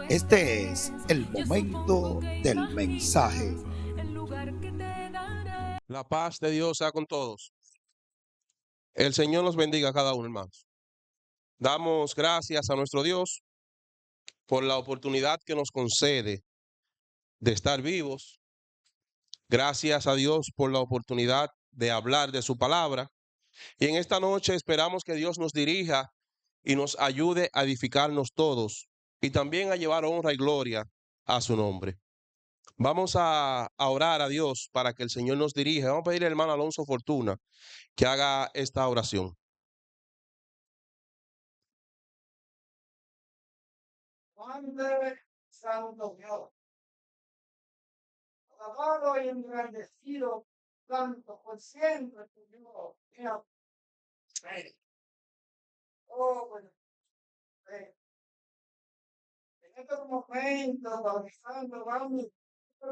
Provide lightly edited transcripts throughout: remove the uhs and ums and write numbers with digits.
Este es el momento del mensaje. La paz de Dios sea con todos. El Señor nos bendiga a cada uno, hermanos. Damos gracias a nuestro Dios por la oportunidad que nos concede de estar vivos. Gracias a Dios por la oportunidad de hablar de su palabra. Y en esta noche esperamos que Dios nos dirija y nos ayude a edificarnos todos y también a llevar honra y gloria a su nombre. Vamos a orar a Dios para que el Señor nos dirija. Vamos a pedirle al hermano Alonso Fortuna que haga esta oración. Padre Santo Dios, alabado y engrandecido tanto por siempre tu Dios. Oh, bueno, en estos momentos, Padre Santo, vamos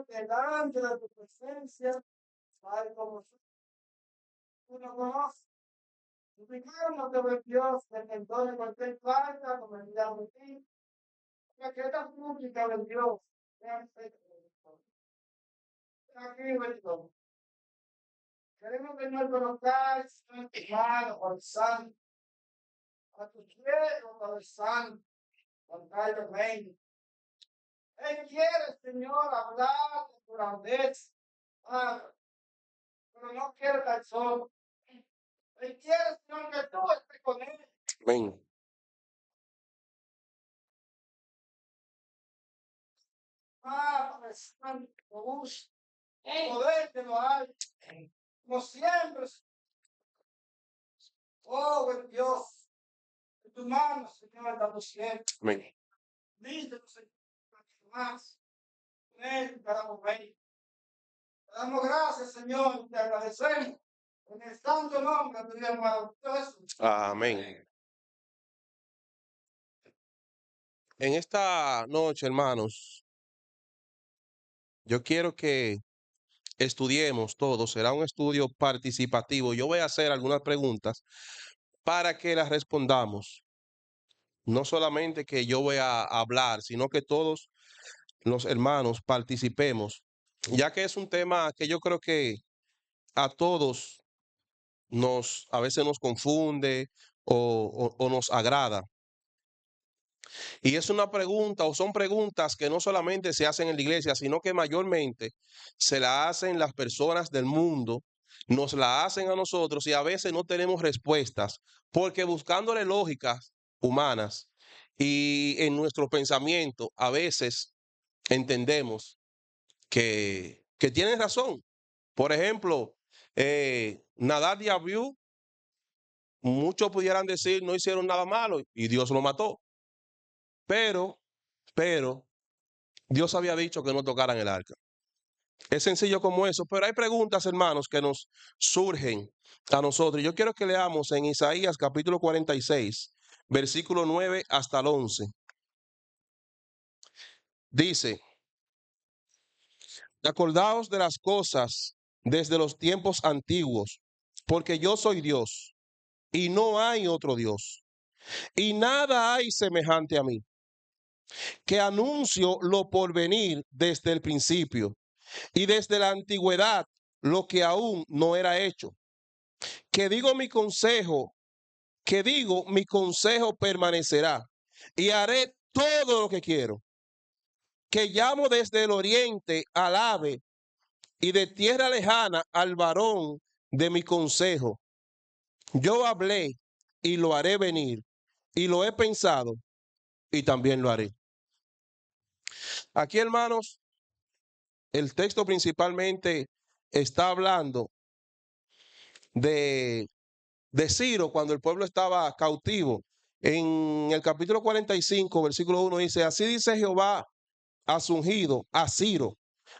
delante de tu presencia, Padre, como tú nos conoces. Suplicamos que Dios te perdone cualquier falta, como enviamos a ti, que esta súplica de Dios sea feita. Aquí, bendigo. Queremos que nos conozcáis, hermano, por santo, a tu cielo, por santo, con tal de reino. Él quiere, Señor, hablar de tu grandeza, Padre, pero no quiere estar solo. Él quiere, Señor, que tú estés con él. Amén. Padre Santo, gusto, poder de lo alto, como siempre. Oh, buen Dios, en tu mano, Señor, estamos siempre. Amén. Lídenos, Señor, más. En él, cada momento. Te damos gracias, Señor, y te agradecemos. En el santo nombre de tu amado Jesús. Amén. En esta noche, hermanos, yo quiero que estudiemos todos. Será un estudio participativo. Yo voy a hacer algunas preguntas para que las respondamos. No solamente que yo voy a hablar, sino que todos los hermanos participemos, ya que es un tema que yo creo que a todos a veces nos confunde o nos agrada. Y es una pregunta o son preguntas que no solamente se hacen en la iglesia, sino que mayormente se la hacen las personas del mundo, nos la hacen a nosotros y a veces no tenemos respuestas, porque buscándole lógicas humanas y en nuestro pensamiento a veces entendemos que tienen razón. Por ejemplo, Nadab y Abiú, muchos pudieran decir no hicieron nada malo y Dios lo mató. Pero Dios había dicho que no tocaran el arca. Es sencillo como eso, pero hay preguntas, hermanos, que nos surgen a nosotros. Yo quiero que leamos en Isaías capítulo 46, versículo 9 hasta el 11. Dice: acordaos de las cosas desde los tiempos antiguos, porque yo soy Dios y no hay otro Dios, y nada hay semejante a mí, que anuncio lo por venir desde el principio y desde la antigüedad lo que aún no era hecho. Que digo mi consejo permanecerá y haré todo lo que quiero. Que llamo desde el oriente al ave y de tierra lejana al varón de mi consejo. Yo hablé y lo haré venir, y lo he pensado y también lo haré. Aquí, hermanos, el texto principalmente está hablando de Ciro cuando el pueblo estaba cautivo. En el capítulo 45, versículo 1 dice: así dice Jehová a su ungido, a Ciro,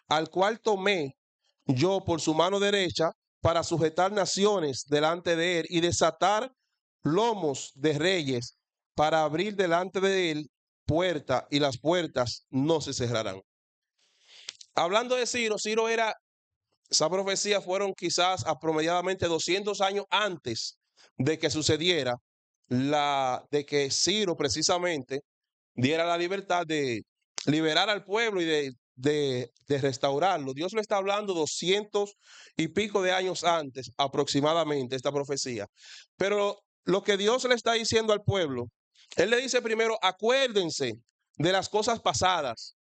al cual tomé yo por su mano derecha para sujetar naciones delante de él y desatar lomos de reyes, para abrir delante de él puerta, y las puertas no se cerrarán. Hablando de Ciro, esa profecía fueron quizás aproximadamente 200 años antes de que sucediera de que Ciro precisamente diera la libertad de liberar al pueblo y de restaurarlo. Dios le está hablando 200 y pico de años antes aproximadamente esta profecía. Pero lo que Dios le está diciendo al pueblo, Él le dice primero, acuérdense de las cosas pasadas,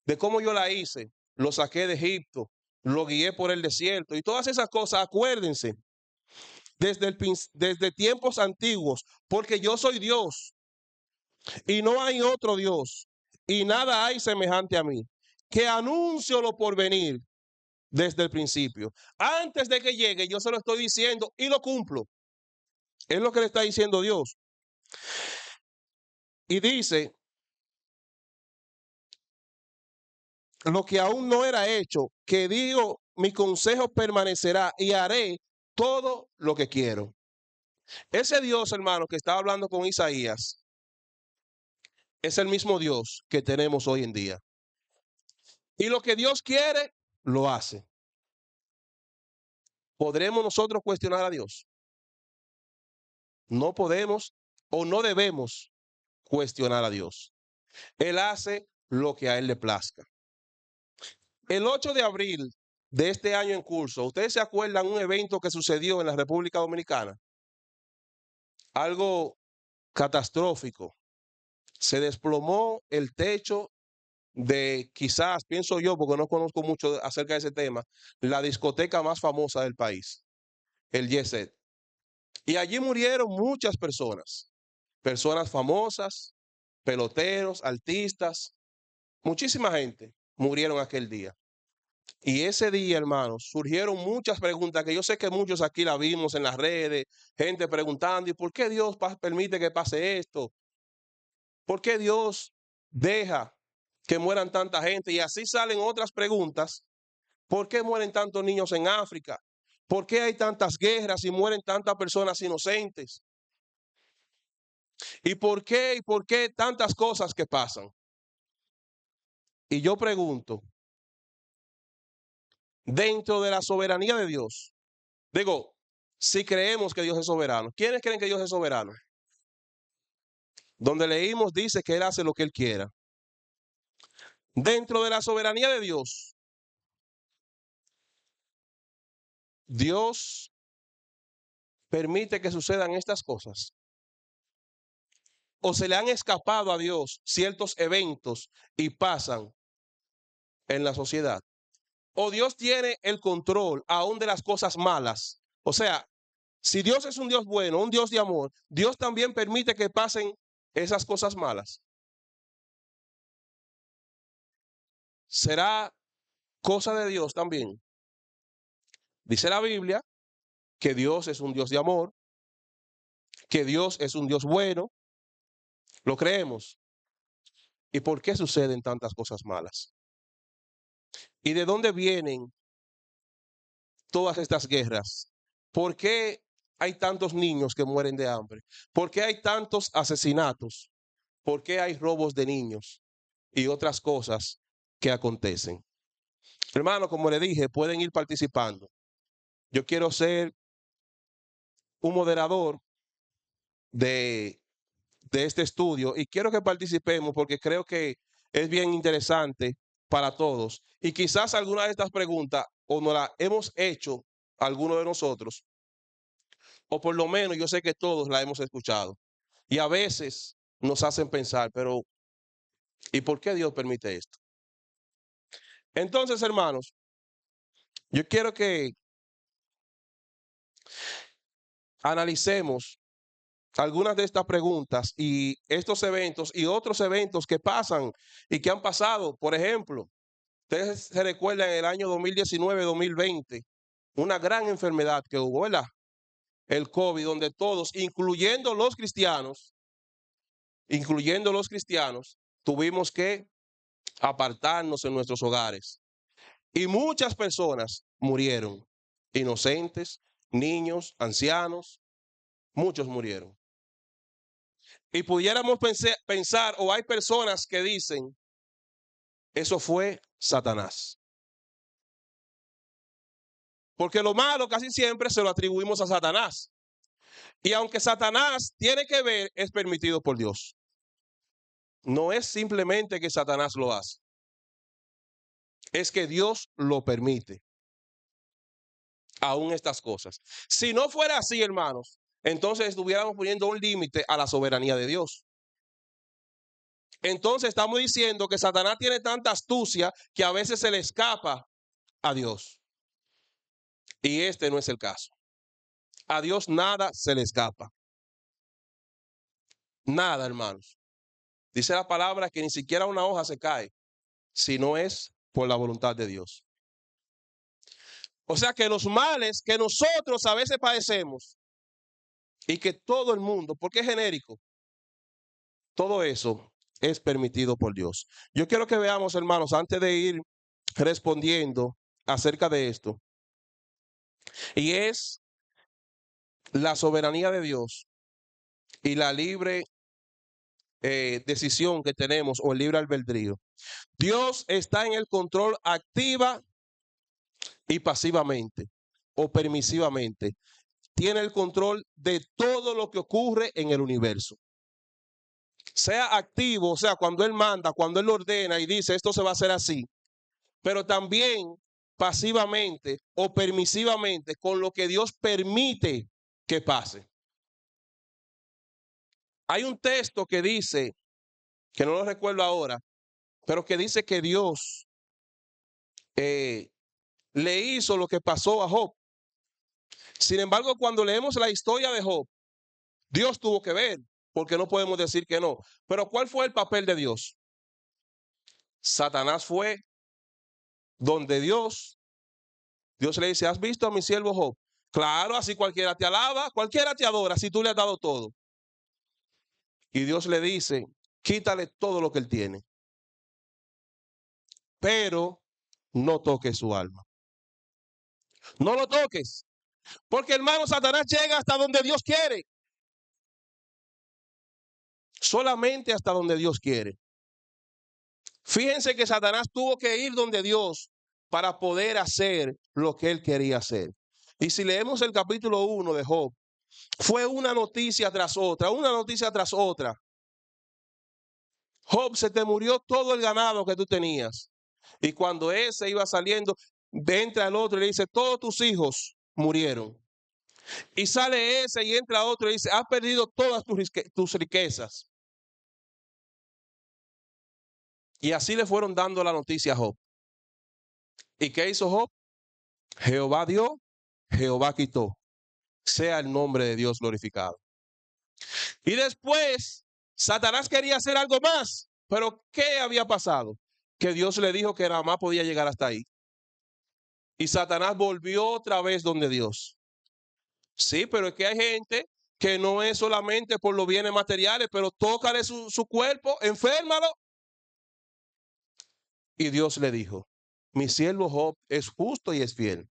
de cómo yo la hice, lo saqué de Egipto, lo guié por el desierto y todas esas cosas, acuérdense desde tiempos antiguos, porque yo soy Dios y no hay otro Dios y nada hay semejante a mí, que anuncio lo por venir desde el principio. Antes de que llegue, yo se lo estoy diciendo y lo cumplo. Es lo que le está diciendo Dios. Y dice, lo que aún no era hecho, que digo, mi consejo permanecerá y haré todo lo que quiero. Ese Dios, hermano, que estaba hablando con Isaías, es el mismo Dios que tenemos hoy en día. Y lo que Dios quiere, lo hace. ¿Podremos nosotros cuestionar a Dios? No podemos o no debemos cuestionar a Dios. Él hace lo que a Él le plazca. El 8 de abril de este año en curso, ¿ustedes se acuerdan un evento que sucedió en la República Dominicana? Algo catastrófico. Se desplomó el techo de, quizás, pienso yo, porque no conozco mucho acerca de ese tema, la discoteca más famosa del país, el Jet Set. Y allí murieron muchas personas famosas, peloteros, artistas, muchísima gente murieron aquel día. Y ese día, hermanos, surgieron muchas preguntas que yo sé que muchos aquí la vimos en las redes, gente preguntando, ¿y por qué Dios permite que pase esto? ¿Por qué Dios deja que mueran tanta gente? Y así salen otras preguntas. ¿Por qué mueren tantos niños en África? ¿Por qué hay tantas guerras y mueren tantas personas inocentes? ¿Y por qué tantas cosas que pasan? Y yo pregunto, dentro de la soberanía de Dios, digo, si creemos que Dios es soberano, ¿quiénes creen que Dios es soberano? Donde leímos dice que Él hace lo que Él quiera. Dentro de la soberanía de Dios, Dios permite que sucedan estas cosas. O se le han escapado a Dios ciertos eventos y pasan en la sociedad. O Dios tiene el control aún de las cosas malas. O sea, si Dios es un Dios bueno, un Dios de amor, Dios también permite que pasen esas cosas malas. ¿Será cosa de Dios también? Dice la Biblia que Dios es un Dios de amor, que Dios es un Dios bueno. ¿Lo creemos? ¿Y por qué suceden tantas cosas malas? ¿Y de dónde vienen todas estas guerras? ¿Por qué hay tantos niños que mueren de hambre? ¿Por qué hay tantos asesinatos? ¿Por qué hay robos de niños? Y otras cosas que acontecen. Hermano, como le dije, pueden ir participando. Yo quiero ser un moderador de este estudio y quiero que participemos porque creo que es bien interesante para todos. Y quizás alguna de estas preguntas o no las hemos hecho alguno de nosotros, o por lo menos yo sé que todos la hemos escuchado. Y a veces nos hacen pensar, pero ¿y por qué Dios permite esto? Entonces, hermanos, yo quiero que analicemos algunas de estas preguntas y estos eventos y otros eventos que pasan y que han pasado. Por ejemplo, ustedes se recuerdan en el año 2019-2020, una gran enfermedad que hubo, ¿verdad? El COVID, donde todos, incluyendo los cristianos, tuvimos que apartarnos en nuestros hogares. Y muchas personas murieron, inocentes, niños, ancianos, muchos murieron. Y pudiéramos pensar, o hay personas que dicen, eso fue Satanás. Porque lo malo casi siempre se lo atribuimos a Satanás. Y aunque Satanás tiene que ver, es permitido por Dios. No es simplemente que Satanás lo hace, es que Dios lo permite. Aún estas cosas. Si no fuera así, hermanos, entonces estuviéramos poniendo un límite a la soberanía de Dios. Entonces estamos diciendo que Satanás tiene tanta astucia que a veces se le escapa a Dios. Y este no es el caso. A Dios nada se le escapa. Nada, hermanos. Dice la palabra que ni siquiera una hoja se cae si no es por la voluntad de Dios. O sea que los males que nosotros a veces padecemos y que todo el mundo, porque es genérico, todo eso es permitido por Dios. Yo quiero que veamos, hermanos, antes de ir respondiendo acerca de esto, y es la soberanía de Dios y la libre decisión que tenemos o el libre albedrío. Dios está en el control activa y pasivamente o permisivamente. Tiene el control de todo lo que ocurre en el universo. Sea activo, o sea, cuando Él manda, cuando Él ordena y dice esto se va a hacer así, pero también pasivamente o permisivamente con lo que Dios permite que pase. Hay un texto que dice, que no lo recuerdo ahora, pero que dice que Dios le hizo lo que pasó a Job. Sin embargo, cuando leemos la historia de Job, Dios tuvo que ver, porque no podemos decir que no. Pero ¿cuál fue el papel de Dios? Satanás fue donde Dios le dice, ¿has visto a mi siervo Job? Claro, así cualquiera te alaba, cualquiera te adora, si tú le has dado todo. Y Dios le dice, quítale todo lo que él tiene, pero no toques su alma. No lo toques, porque hermano, Satanás llega hasta donde Dios quiere. Solamente hasta donde Dios quiere. Fíjense que Satanás tuvo que ir donde Dios para poder hacer lo que él quería hacer. Y si leemos el capítulo 1 de Job, fue una noticia tras otra, una noticia tras otra. Job, se te murió todo el ganado que tú tenías. Y cuando ese iba saliendo, entra el otro y le dice, todos tus hijos murieron. Y sale ese y entra otro y dice, has perdido todas tus riquezas. Y así le fueron dando la noticia a Job. ¿Y qué hizo Job? Jehová dio, Jehová quitó. Sea el nombre de Dios glorificado. Y después, Satanás quería hacer algo más. Pero ¿qué había pasado? Que Dios le dijo que nada más podía llegar hasta ahí. Y Satanás volvió otra vez donde Dios. Sí, pero es que hay gente que no es solamente por los bienes materiales, pero tócale su cuerpo, enférmalo. Y Dios le dijo, mi siervo Job es justo y es fiel.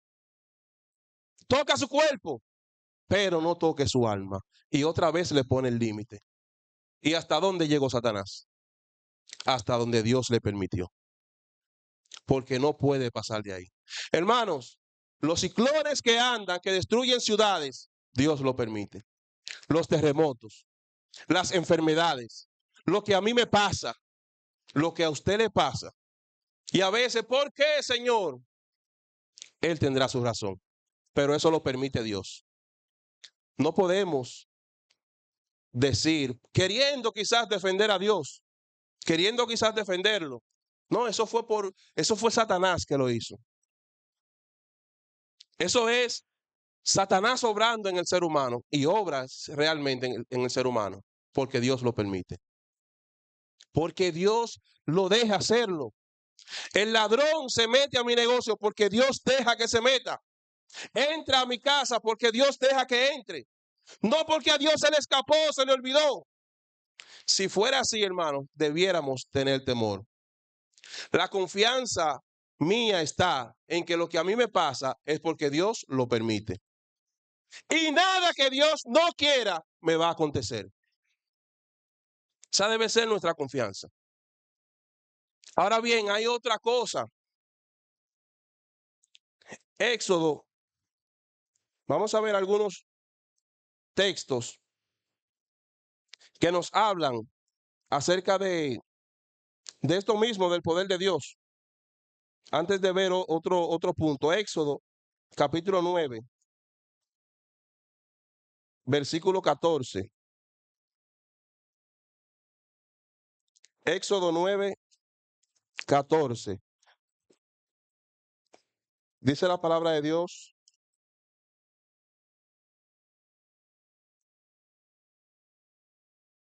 Toca su cuerpo, pero no toque su alma. Y otra vez le pone el límite. ¿Y hasta dónde llegó Satanás? Hasta donde Dios le permitió. Porque no puede pasar de ahí. Hermanos, los ciclones que andan, que destruyen ciudades, Dios lo permite. Los terremotos, las enfermedades, lo que a mí me pasa, lo que a usted le pasa. Y a veces, ¿por qué, Señor? Él tendrá su razón, pero eso lo permite Dios. No podemos decir, queriendo quizás defender a Dios, queriendo quizás defenderlo. No, eso fue Satanás que lo hizo. Eso es Satanás obrando en el ser humano y obras realmente en el ser humano, porque Dios lo permite. Porque Dios lo deja hacerlo. El ladrón se mete a mi negocio porque Dios deja que se meta. Entra a mi casa porque Dios deja que entre. No porque a Dios se le escapó, se le olvidó. Si fuera así, hermanos, debiéramos tener temor. La confianza mía está en que lo que a mí me pasa es porque Dios lo permite. Y nada que Dios no quiera me va a acontecer. Esa debe ser nuestra confianza. Ahora bien, hay otra cosa. Éxodo. Vamos a ver algunos textos que nos hablan acerca de esto mismo, del poder de Dios. Antes de ver otro punto, Éxodo capítulo 9, versículo 14. Éxodo 9, 14. Dice la palabra de Dios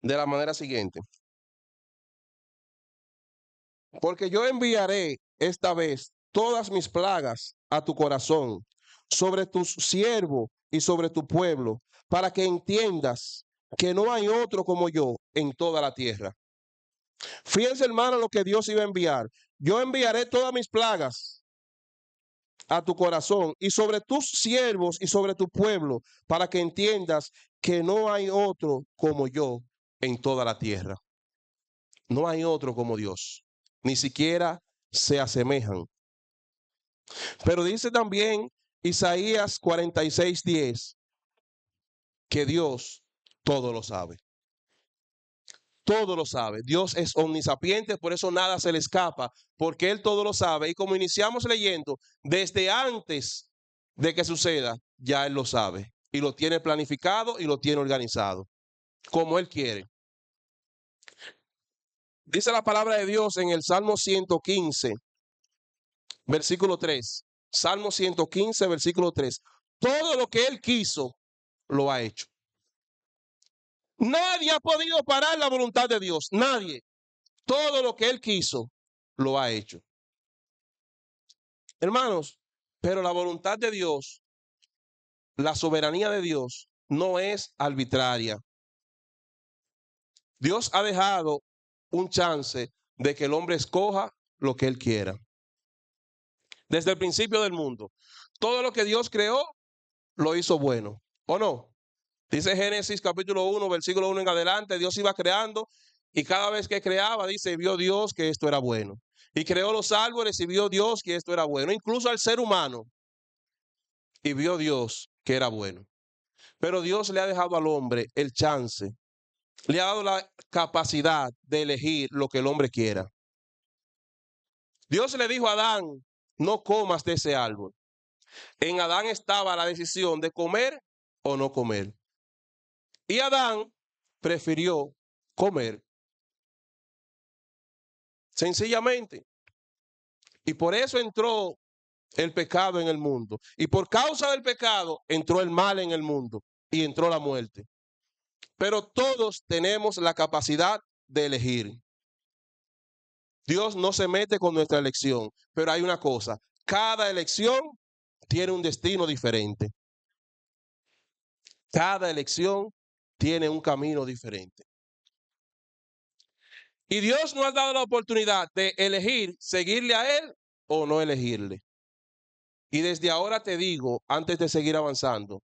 de la manera siguiente. Porque yo enviaré esta vez todas mis plagas a tu corazón, sobre tu siervo y sobre tu pueblo, para que entiendas que no hay otro como yo en toda la tierra. Fíjense, hermano, lo que Dios iba a enviar. Yo enviaré todas mis plagas a tu corazón y sobre tus siervos y sobre tu pueblo, para que entiendas que no hay otro como yo en toda la tierra. No hay otro como Dios, ni siquiera se asemejan. Pero dice también Isaías 46:10 que Dios todo lo sabe. Todo lo sabe. Dios es omnisapiente, por eso nada se le escapa, porque Él todo lo sabe. Y como iniciamos leyendo, desde antes de que suceda, ya Él lo sabe. Y lo tiene planificado y lo tiene organizado, como Él quiere. Dice la palabra de Dios en el Salmo 115, versículo 3. Salmo 115, versículo 3. Todo lo que Él quiso, lo ha hecho. Nadie ha podido parar la voluntad de Dios. Nadie. Todo lo que Él quiso, lo ha hecho. Hermanos, pero la voluntad de Dios, la soberanía de Dios, no es arbitraria. Dios ha dejado un chance de que el hombre escoja lo que Él quiera. Desde el principio del mundo, todo lo que Dios creó, lo hizo bueno, ¿o no? Dice Génesis capítulo 1, versículo 1 en adelante, Dios iba creando y cada vez que creaba, dice, vio Dios que esto era bueno. Y creó los árboles y vio Dios que esto era bueno, incluso al ser humano, y vio Dios que era bueno. Pero Dios le ha dejado al hombre el chance, le ha dado la capacidad de elegir lo que el hombre quiera. Dios le dijo a Adán, no comas de ese árbol. En Adán estaba la decisión de comer o no comer. Y Adán prefirió comer. Sencillamente. Y por eso entró el pecado en el mundo. Y por causa del pecado entró el mal en el mundo y entró la muerte. Pero todos tenemos la capacidad de elegir. Dios no se mete con nuestra elección, pero hay una cosa, cada elección tiene un destino diferente. Cada elección tiene un camino diferente. Y Dios nos ha dado la oportunidad de elegir seguirle a Él o no elegirle. Y desde ahora te digo, antes de seguir avanzando,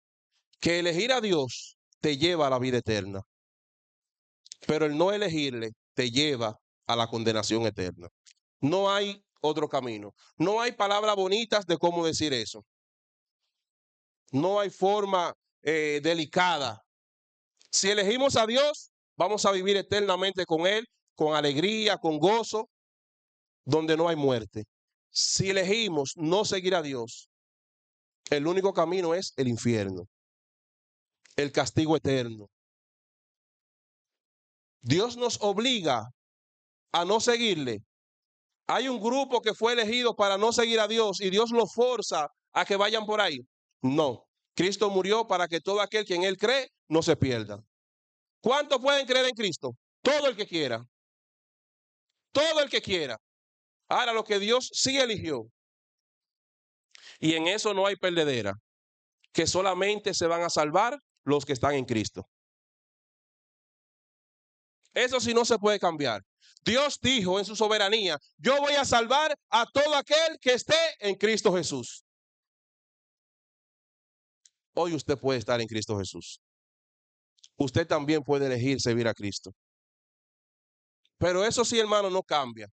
que elegir a Dios te lleva a la vida eterna. Pero el no elegirle te lleva a la condenación eterna. No hay otro camino. No hay palabras bonitas de cómo decir eso. No hay forma delicada. Si elegimos a Dios, vamos a vivir eternamente con Él, con alegría, con gozo, donde no hay muerte. Si elegimos no seguir a Dios, el único camino es el infierno, el castigo eterno. Dios nos obliga a no seguirle. Hay un grupo que fue elegido para no seguir a Dios y Dios lo forza a que vayan por ahí. No, Cristo murió para que todo aquel que en Él cree no se pierda. ¿Cuántos pueden creer en Cristo? Todo el que quiera. Todo el que quiera. Ahora, lo que Dios sí eligió. Y en eso no hay perdedera. Que solamente se van a salvar los que están en Cristo. Eso sí no se puede cambiar. Dios dijo en su soberanía, yo voy a salvar a todo aquel que esté en Cristo Jesús. Hoy usted puede estar en Cristo Jesús. Usted también puede elegir servir a Cristo. Pero eso sí, hermano, no cambia.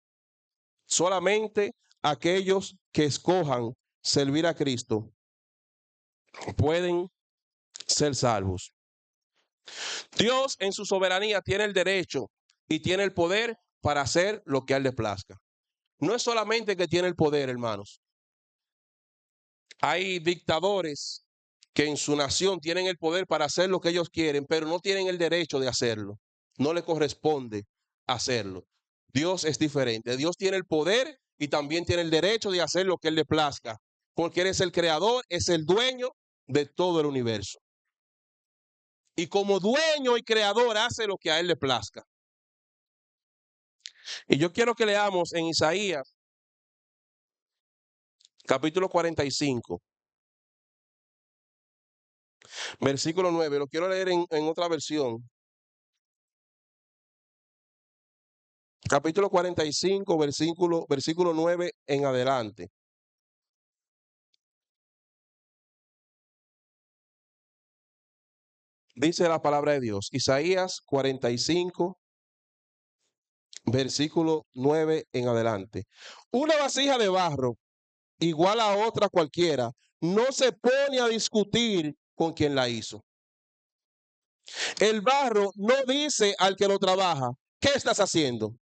Solamente aquellos que escojan servir a Cristo pueden ser salvos. Dios en su soberanía tiene el derecho y tiene el poder para hacer lo que a él le plazca. No es solamente que tiene el poder, hermanos. Hay dictadores que en su nación tienen el poder para hacer lo que ellos quieren, pero no tienen el derecho de hacerlo. No le corresponde hacerlo. Dios es diferente. Dios tiene el poder y también tiene el derecho de hacer lo que él le plazca, porque él es el creador, es el dueño de todo el universo. Y como dueño y creador hace lo que a él le plazca. Y yo quiero que leamos en Isaías, capítulo 45, versículo 9. Lo quiero leer en otra versión. Capítulo 45, versículo 9 en adelante. Dice la palabra de Dios, Isaías 45, versículo 9 en adelante. Una vasija de barro, igual a otra cualquiera, no se pone a discutir con quien la hizo. El barro no dice al que lo trabaja, ¿qué estás haciendo?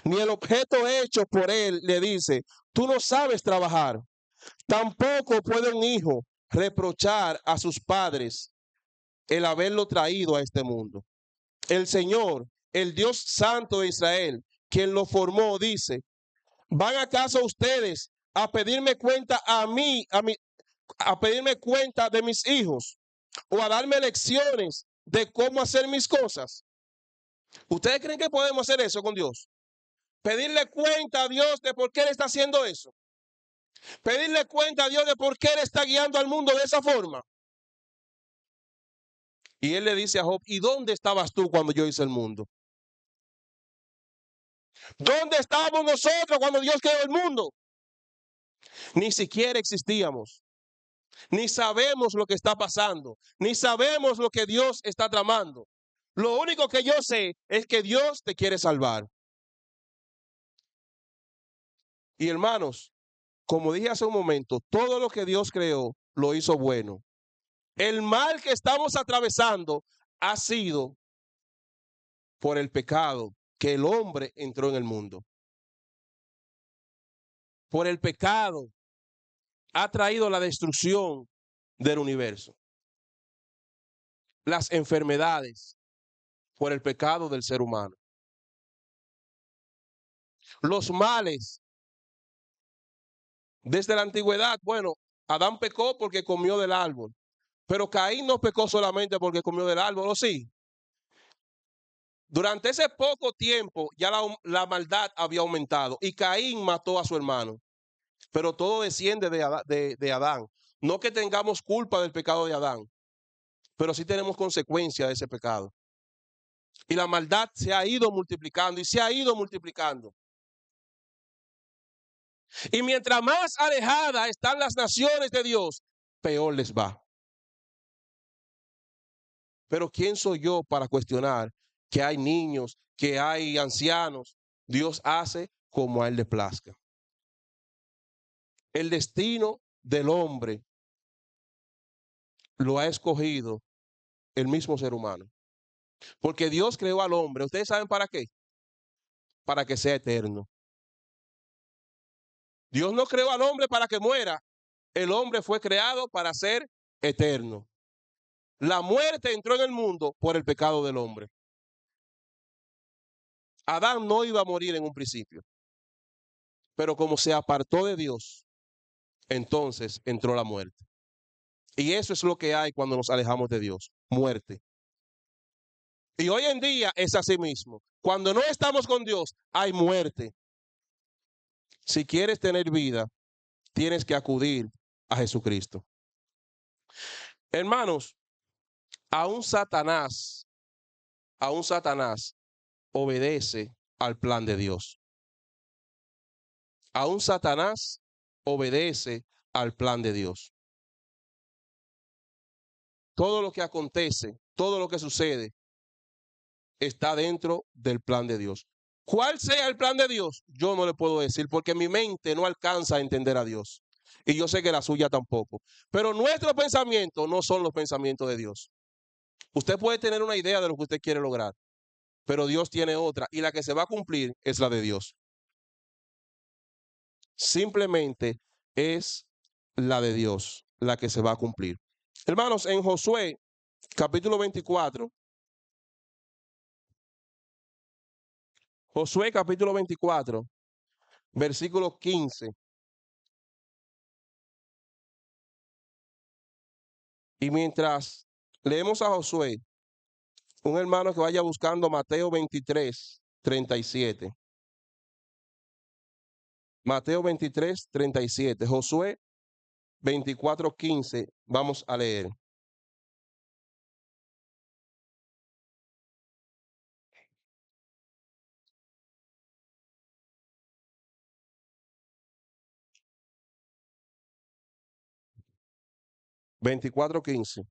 Ni el objeto hecho por él le dice, tú no sabes trabajar. Tampoco puede un hijo reprochar a sus padres el haberlo traído a este mundo. El Señor, el Dios Santo de Israel, quien lo formó, dice, ¿van acaso ustedes a pedirme cuenta a pedirme cuenta de mis hijos o a darme lecciones de cómo hacer mis cosas? ¿Ustedes creen que podemos hacer eso con Dios? Pedirle cuenta a Dios de por qué Él está haciendo eso. Pedirle cuenta a Dios de por qué Él está guiando al mundo de esa forma. Y Él le dice a Job, ¿y dónde estabas tú cuando yo hice el mundo? ¿Dónde estábamos nosotros cuando Dios creó el mundo? Ni siquiera existíamos. Ni sabemos lo que está pasando. Ni sabemos lo que Dios está tramando. Lo único que yo sé es que Dios te quiere salvar. Y hermanos, como dije hace un momento, todo lo que Dios creó lo hizo bueno. El mal que estamos atravesando ha sido por el pecado que el hombre entró en el mundo. Por el pecado ha traído la destrucción del universo. Las enfermedades por el pecado del ser humano. Los males desde la antigüedad, bueno, Adán pecó porque comió del árbol, pero Caín no pecó solamente porque comió del árbol, ¿o sí? Durante ese poco tiempo ya la maldad había aumentado y Caín mató a su hermano, pero todo desciende de Adán. No que tengamos culpa del pecado de Adán, pero sí tenemos consecuencia de ese pecado. Y la maldad se ha ido multiplicando y se ha ido multiplicando. Y mientras más alejadas están las naciones de Dios, peor les va. Pero ¿quién soy yo para cuestionar que hay niños, que hay ancianos? Dios hace como a él le plazca. El destino del hombre lo ha escogido el mismo ser humano. Porque Dios creó al hombre. ¿Ustedes saben para qué? Para que sea eterno. Dios no creó al hombre para que muera. El hombre fue creado para ser eterno. La muerte entró en el mundo por el pecado del hombre. Adán no iba a morir en un principio. Pero como se apartó de Dios, entonces entró la muerte. Y eso es lo que hay cuando nos alejamos de Dios, muerte. Y hoy en día es así mismo. Cuando no estamos con Dios, hay muerte. Si quieres tener vida, tienes que acudir a Jesucristo. Hermanos, aún Satanás obedece al plan de Dios. Aún Satanás obedece al plan de Dios. Todo lo que acontece, todo lo que sucede, está dentro del plan de Dios. ¿Cuál sea el plan de Dios? Yo no le puedo decir porque mi mente no alcanza a entender a Dios. Y yo sé que la suya tampoco. Pero nuestros pensamientos no son los pensamientos de Dios. Usted puede tener una idea de lo que usted quiere lograr, pero Dios tiene otra y la que se va a cumplir es la de Dios. Simplemente es la de Dios la que se va a cumplir. Hermanos, en Josué capítulo 24, Josué capítulo 24, versículo 15. Y mientras leemos a Josué, un hermano que vaya buscando Mateo 23, 37. Mateo 23, 37. Josué 24, 15. Vamos a leer. Veinticuatro, 15.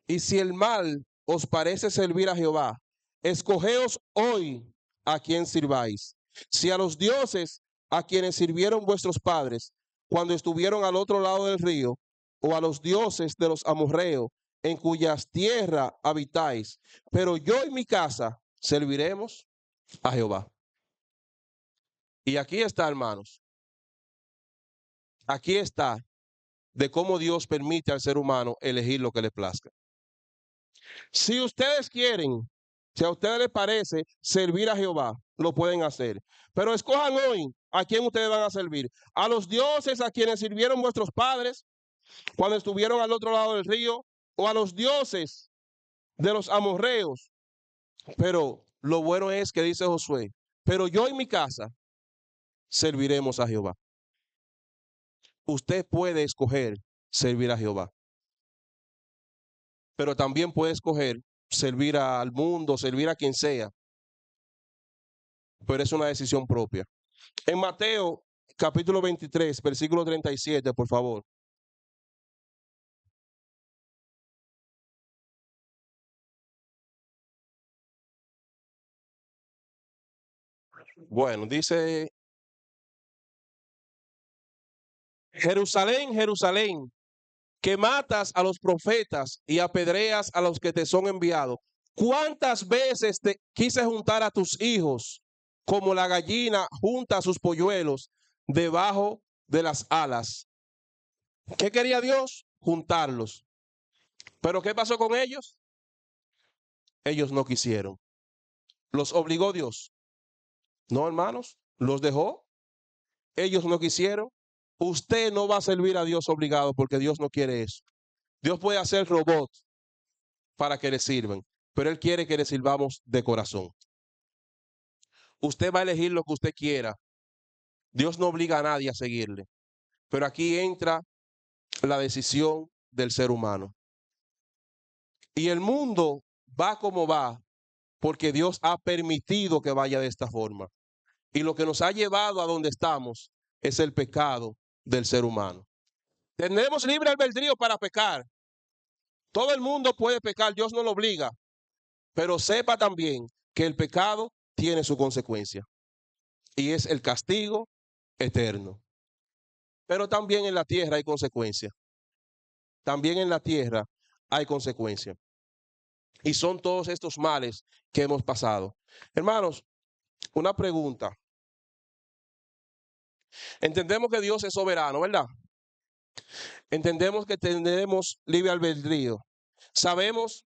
Y si el mal os parece servir a Jehová, escogeos hoy a quien sirváis. Si a los dioses a quienes sirvieron vuestros padres cuando estuvieron al otro lado del río, o a los dioses de los amorreos en cuyas tierras habitáis, pero yo y mi casa serviremos a Jehová. Y aquí está, hermanos. Aquí está de cómo Dios permite al ser humano elegir lo que le plazca. Si ustedes quieren, si a ustedes les parece servir a Jehová, lo pueden hacer. Pero escojan hoy a quién ustedes van a servir. A los dioses a quienes sirvieron vuestros padres cuando estuvieron al otro lado del río, o a los dioses de los amorreos. Pero lo bueno es que dice Josué, pero yo y mi casa serviremos a Jehová. Usted puede escoger servir a Jehová, pero también puede escoger servir al mundo, servir a quien sea, pero es una decisión propia. En Mateo capítulo 23, versículo 37, por favor. Bueno, dice, Jerusalén, Jerusalén, que matas a los profetas y apedreas a los que te son enviados. ¿Cuántas veces te quise juntar a tus hijos como la gallina junta a sus polluelos debajo de las alas? ¿Qué quería Dios? Juntarlos. ¿Pero qué pasó con ellos? Ellos no quisieron. ¿Los obligó Dios? No, hermanos, los dejó. Ellos no quisieron. Usted no va a servir a Dios obligado porque Dios no quiere eso. Dios puede hacer robots para que le sirvan, pero Él quiere que le sirvamos de corazón. Usted va a elegir lo que usted quiera. Dios no obliga a nadie a seguirle. Pero aquí entra la decisión del ser humano. Y el mundo va como va porque Dios ha permitido que vaya de esta forma. Y lo que nos ha llevado a donde estamos es el pecado del ser humano. Tenemos libre albedrío para pecar. Todo el mundo puede pecar, Dios no lo obliga. Pero sepa también que el pecado tiene su consecuencia. Y es el castigo eterno. Pero también en la tierra hay consecuencias. También en la tierra hay consecuencias. Y son todos estos males que hemos pasado. Hermanos, una pregunta. Entendemos que Dios es soberano, ¿verdad? Entendemos que tenemos libre albedrío. Sabemos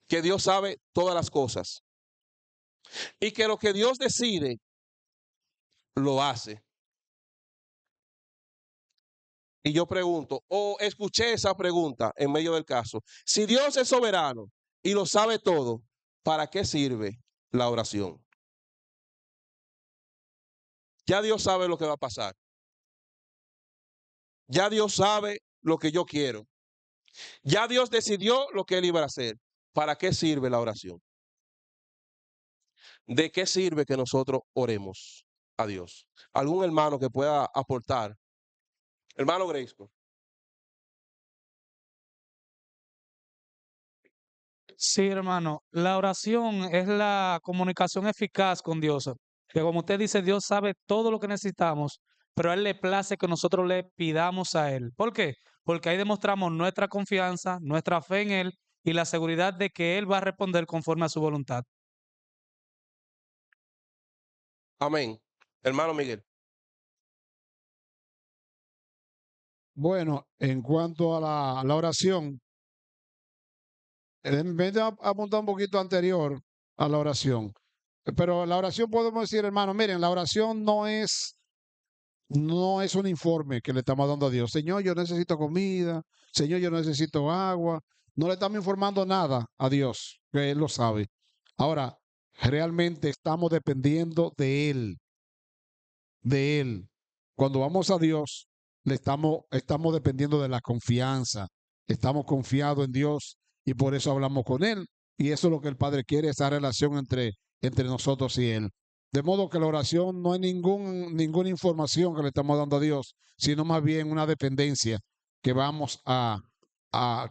que Dios sabe todas las cosas. Y que lo que Dios decide, lo hace. Y yo pregunto, o escuché esa pregunta en medio del caso. Si Dios es soberano y lo sabe todo, ¿para qué sirve la oración? Ya Dios sabe lo que va a pasar. Ya Dios sabe lo que yo quiero. Ya Dios decidió lo que Él iba a hacer. ¿Para qué sirve la oración? ¿De qué sirve que nosotros oremos a Dios? ¿Algún hermano que pueda aportar? Hermano Graysco. Sí, hermano, la oración es la comunicación eficaz con Dios. Que como usted dice, Dios sabe todo lo que necesitamos, pero a Él le place que nosotros le pidamos a Él. ¿Por qué? Porque ahí demostramos nuestra confianza, nuestra fe en Él y la seguridad de que Él va a responder conforme a su voluntad. Amén. Hermano Miguel. Bueno, en cuanto a la oración, en vez de apuntar un poquito anterior a la oración, pero la oración podemos decir, hermano, miren, la oración no es un informe que le estamos dando a Dios. Señor, yo necesito comida, Señor, yo necesito agua. No le estamos informando nada a Dios, que Él lo sabe. Ahora, realmente estamos dependiendo de Él, de Él. Cuando vamos a Dios, estamos dependiendo de la confianza. Estamos confiados en Dios y por eso hablamos con Él. Y eso es lo que el Padre quiere, esa relación entre nosotros y Él. De modo que la oración no es ninguna información que le estamos dando a Dios, sino más bien una dependencia que vamos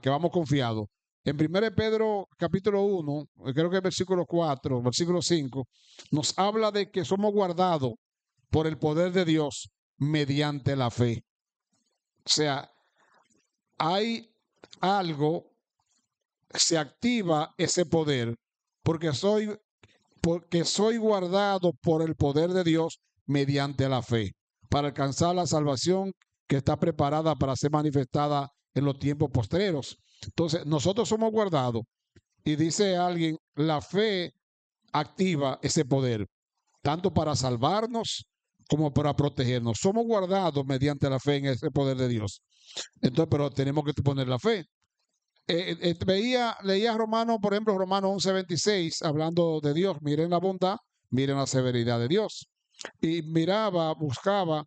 que vamos confiados. En 1 Pedro capítulo 1, creo que versículo 4, versículo 5, nos habla de que somos guardados por el poder de Dios mediante la fe. O sea, hay algo, se activa ese poder porque soy guardado por el poder de Dios mediante la fe, para alcanzar la salvación que está preparada para ser manifestada en los tiempos postreros. Entonces, nosotros somos guardados y dice alguien, la fe activa ese poder, tanto para salvarnos como para protegernos. Somos guardados mediante la fe en ese poder de Dios. Entonces, pero tenemos que poner la fe. Leía Romanos, por ejemplo, Romanos 11:26, hablando de Dios. Miren la bondad, miren la severidad de Dios. Y buscaba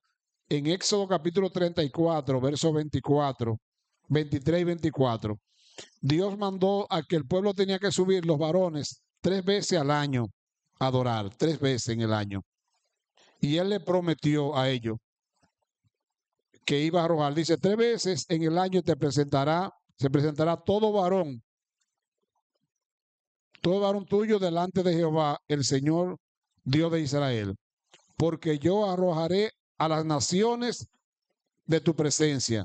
en Éxodo capítulo 34, versos 23 y 24. Dios mandó a que el pueblo tenía que subir los varones 3 veces al año a adorar, 3 veces en el año. Y Él le prometió a ellos que iba a arrojar. Dice, 3 veces en el año se presentará todo varón tuyo delante de Jehová, el Señor Dios de Israel, porque yo arrojaré a las naciones de tu presencia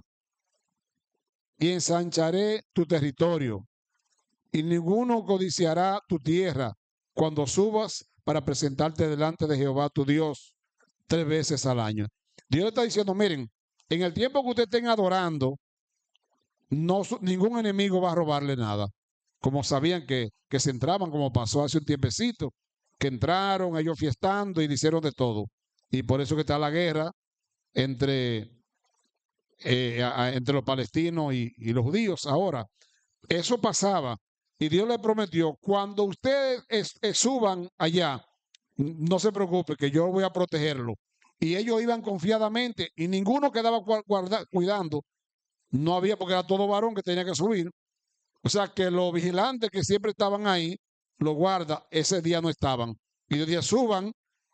y ensancharé tu territorio, y ninguno codiciará tu tierra cuando subas para presentarte delante de Jehová tu Dios 3 veces al año. Dios le está diciendo, miren, en el tiempo que ustedes estén adorando, ningún enemigo va a robarle nada. Como sabían que se entraban, como pasó hace un tiempecito, que entraron ellos fiestando y hicieron de todo. Y por eso que está la guerra entre los palestinos y los judíos ahora. Eso pasaba. Y Dios le prometió, cuando ustedes suban allá, no se preocupe, que yo voy a protegerlo. Y ellos iban confiadamente y ninguno quedaba cuidando. No había, porque era todo varón que tenía que subir. O sea que los vigilantes que siempre estaban ahí, los guardas, ese día no estaban. Y los días suban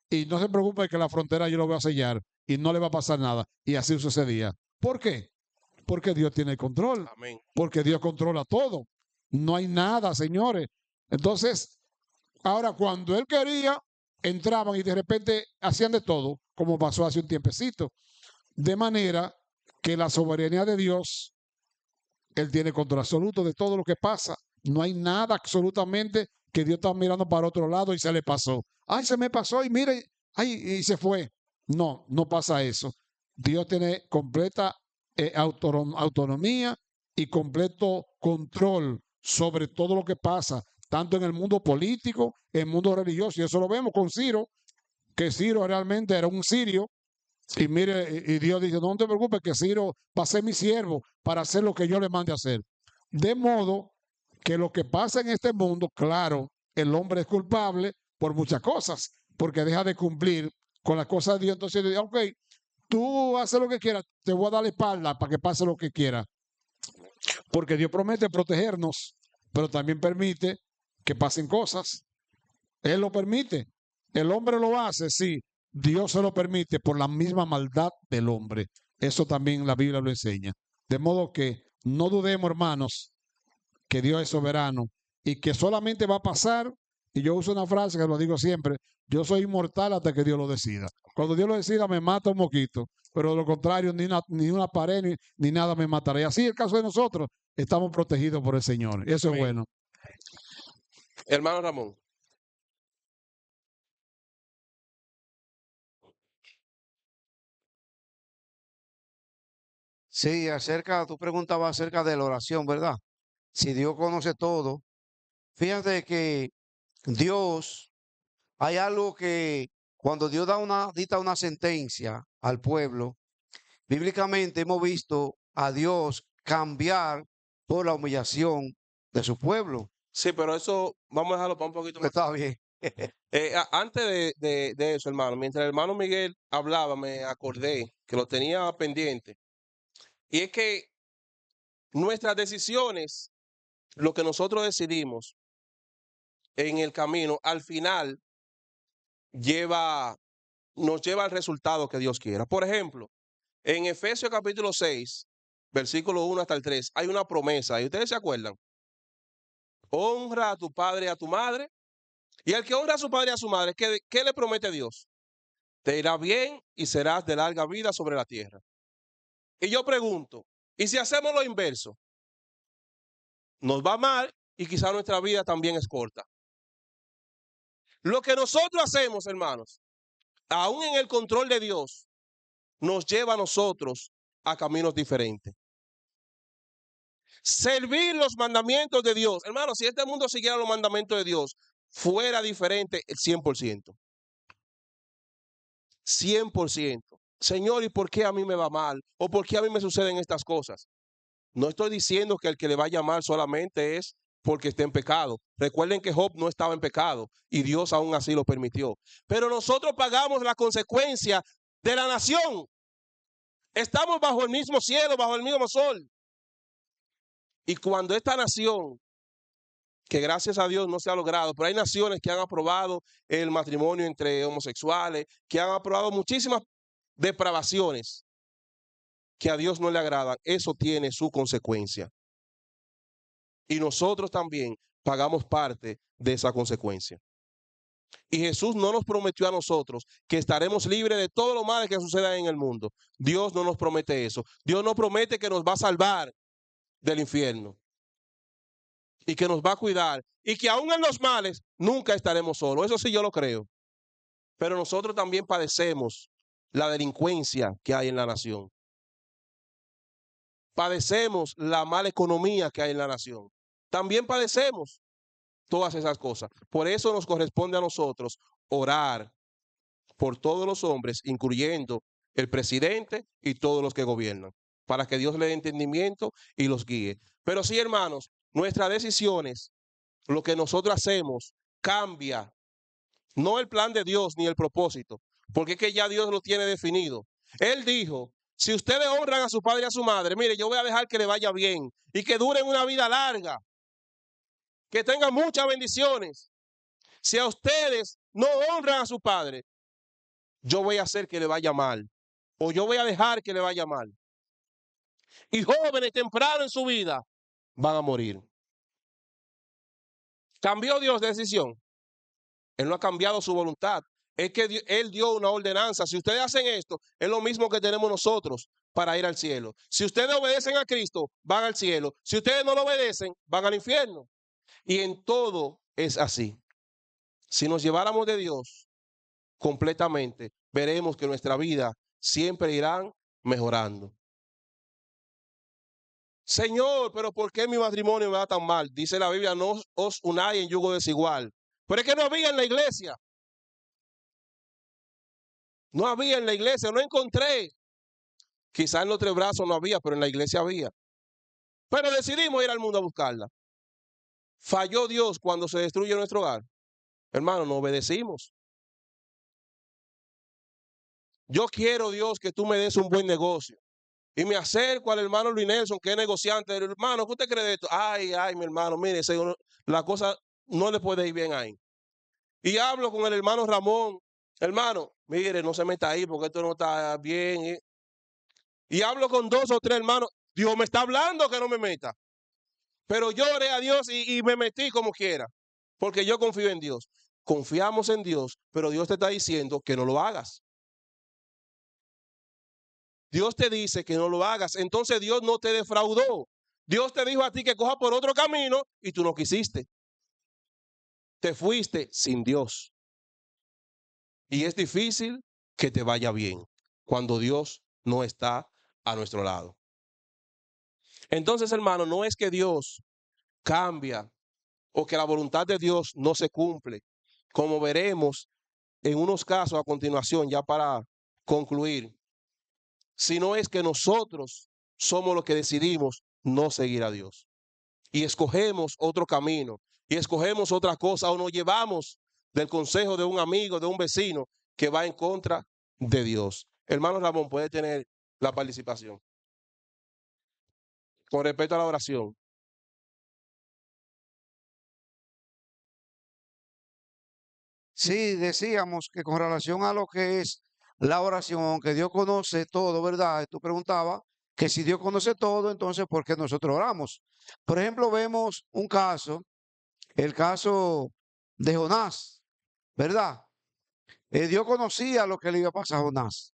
y no se preocupen que la frontera yo lo voy a sellar y no le va a pasar nada. Y así sucedía. ¿Por qué? Porque Dios tiene el control. Amén. Porque Dios controla todo. No hay nada, señores. Entonces, ahora cuando Él quería, entraban y de repente hacían de todo, como pasó hace un tiempecito. De manera que la soberanía de Dios, Él tiene control absoluto de todo lo que pasa. No hay nada absolutamente que Dios está mirando para otro lado y se le pasó. Ay, se me pasó y mire, ay, y se fue. No, no pasa eso. Dios tiene completa autonomía y completo control sobre todo lo que pasa, tanto en el mundo político, en el mundo religioso. Y eso lo vemos con Ciro, que Ciro realmente era un sirio. Y mire, y Dios dice, no te preocupes que Ciro va a ser mi siervo para hacer lo que yo le mande a hacer. De modo que lo que pasa en este mundo, claro, el hombre es culpable por muchas cosas, porque deja de cumplir con las cosas de Dios. Entonces dice, ok, tú haces lo que quieras, te voy a dar la espalda para que pase lo que quieras. Porque Dios promete protegernos, pero también permite que pasen cosas. Él lo permite. El hombre lo hace, sí. Dios se lo permite por la misma maldad del hombre. Eso también la Biblia lo enseña. De modo que no dudemos, hermanos, que Dios es soberano y que solamente va a pasar, y yo uso una frase que lo digo siempre, yo soy inmortal hasta que Dios lo decida. Cuando Dios lo decida me mata un moquito, pero de lo contrario ni una pared ni nada me matará. Y así es el caso de nosotros. estamos protegidos por el Señor. Eso es Amén. bueno. Hermano Ramón. Sí, tú preguntabas acerca de la oración, ¿verdad? Si Dios conoce todo, fíjate que Dios, hay algo que cuando Dios dicta una sentencia al pueblo, bíblicamente hemos visto a Dios cambiar por la humillación de su pueblo. Sí, pero eso vamos a dejarlo para un poquito más. Está bien. Antes de eso, hermano, mientras el hermano Miguel hablaba, me acordé que lo tenía pendiente. Y es que nuestras decisiones, lo que nosotros decidimos en el camino, al final nos lleva al resultado que Dios quiera. Por ejemplo, en Efesios capítulo 6, versículo 1 hasta el 3, hay una promesa. ¿Y ustedes se acuerdan? Honra a tu padre y a tu madre. Y al que honra a su padre y a su madre, ¿qué le promete Dios? Te irá bien y serás de larga vida sobre la tierra. Y yo pregunto, ¿y si hacemos lo inverso? Nos va mal y quizá nuestra vida también es corta. Lo que nosotros hacemos, hermanos, aún en el control de Dios, nos lleva a nosotros a caminos diferentes. Servir los mandamientos de Dios. Hermanos, si este mundo siguiera los mandamientos de Dios, fuera diferente el 100%. 100%. Señor, ¿y por qué a mí me va mal? ¿O por qué a mí me suceden estas cosas? No estoy diciendo que el que le vaya mal solamente es porque esté en pecado. Recuerden que Job no estaba en pecado y Dios aún así lo permitió. Pero nosotros pagamos la consecuencia de la nación. Estamos bajo el mismo cielo, bajo el mismo sol. Y cuando esta nación, que gracias a Dios no se ha logrado, pero hay naciones que han aprobado el matrimonio entre homosexuales, que han aprobado muchísimas depravaciones que a Dios no le agradan, eso tiene su consecuencia. Y nosotros también pagamos parte de esa consecuencia. Y Jesús no nos prometió a nosotros que estaremos libres de todo lo malo que suceda en el mundo. Dios no nos promete eso. Dios no promete que nos va a salvar del infierno y que nos va a cuidar y que aún en los males nunca estaremos solos. Eso sí yo lo creo. Pero nosotros también padecemos la delincuencia que hay en la nación. Padecemos la mala economía que hay en la nación. También padecemos todas esas cosas. Por eso nos corresponde a nosotros orar por todos los hombres, incluyendo el presidente y todos los que gobiernan, para que Dios le dé entendimiento y los guíe. Pero sí, hermanos, nuestras decisiones, lo que nosotros hacemos, cambia. No el plan de Dios ni el propósito, porque es que ya Dios lo tiene definido. Él dijo, si ustedes honran a su padre y a su madre, mire, yo voy a dejar que le vaya bien y que duren una vida larga, que tengan muchas bendiciones. Si a ustedes no honran a su padre, yo voy a hacer que le vaya mal, o yo voy a dejar que le vaya mal. Y jóvenes temprano en su vida van a morir. ¿Cambió Dios de decisión? Él no ha cambiado su voluntad. Es que Él dio una ordenanza. Si ustedes hacen esto, es lo mismo que tenemos nosotros para ir al cielo. Si ustedes obedecen a Cristo, van al cielo. Si ustedes no lo obedecen, van al infierno. Y en todo es así. Si nos lleváramos de Dios completamente, veremos que nuestra vida siempre irá mejorando. Señor, pero ¿por qué mi matrimonio me va tan mal? Dice la Biblia, no os unáis en yugo desigual. Pero es que no había en la iglesia. No había en la iglesia, no encontré. Quizás en los Tres Brazos no había, pero en la iglesia había. Pero decidimos ir al mundo a buscarla. ¿Falló Dios cuando se destruye nuestro hogar? Hermano, no obedecimos. Yo quiero, Dios, que tú me des un buen negocio. Y me acerco al hermano Luis Nelson, que es negociante. Hermano, ¿qué usted cree de esto? Ay, mi hermano, mire, la cosa no le puede ir bien ahí. Y hablo con el hermano Ramón. Hermano, mire, no se meta ahí porque esto no está bien. Y hablo con 2 o 3 hermanos. Dios me está hablando que no me meta. Pero yo oré a Dios y me metí como quiera. Porque yo confío en Dios. Confiamos en Dios, pero Dios te está diciendo que no lo hagas. Dios te dice que no lo hagas. Entonces Dios no te defraudó. Dios te dijo a ti que coja por otro camino y tú no quisiste. Te fuiste sin Dios. Y es difícil que te vaya bien cuando Dios no está a nuestro lado. Entonces, hermano, no es que Dios cambia o que la voluntad de Dios no se cumple, como veremos en unos casos a continuación, ya para concluir, sino es que nosotros somos los que decidimos no seguir a Dios y escogemos otro camino y escogemos otra cosa o nos llevamos del consejo de un amigo, de un vecino que va en contra de Dios. Hermano Ramón, puede tener la participación con respecto a la oración. Sí, decíamos que con relación a lo que es la oración, aunque Dios conoce todo, ¿verdad? Tú preguntabas que si Dios conoce todo, entonces ¿por qué nosotros oramos? Por ejemplo, vemos un caso, el caso de Jonás, ¿verdad? Dios conocía lo que le iba a pasar a Jonás.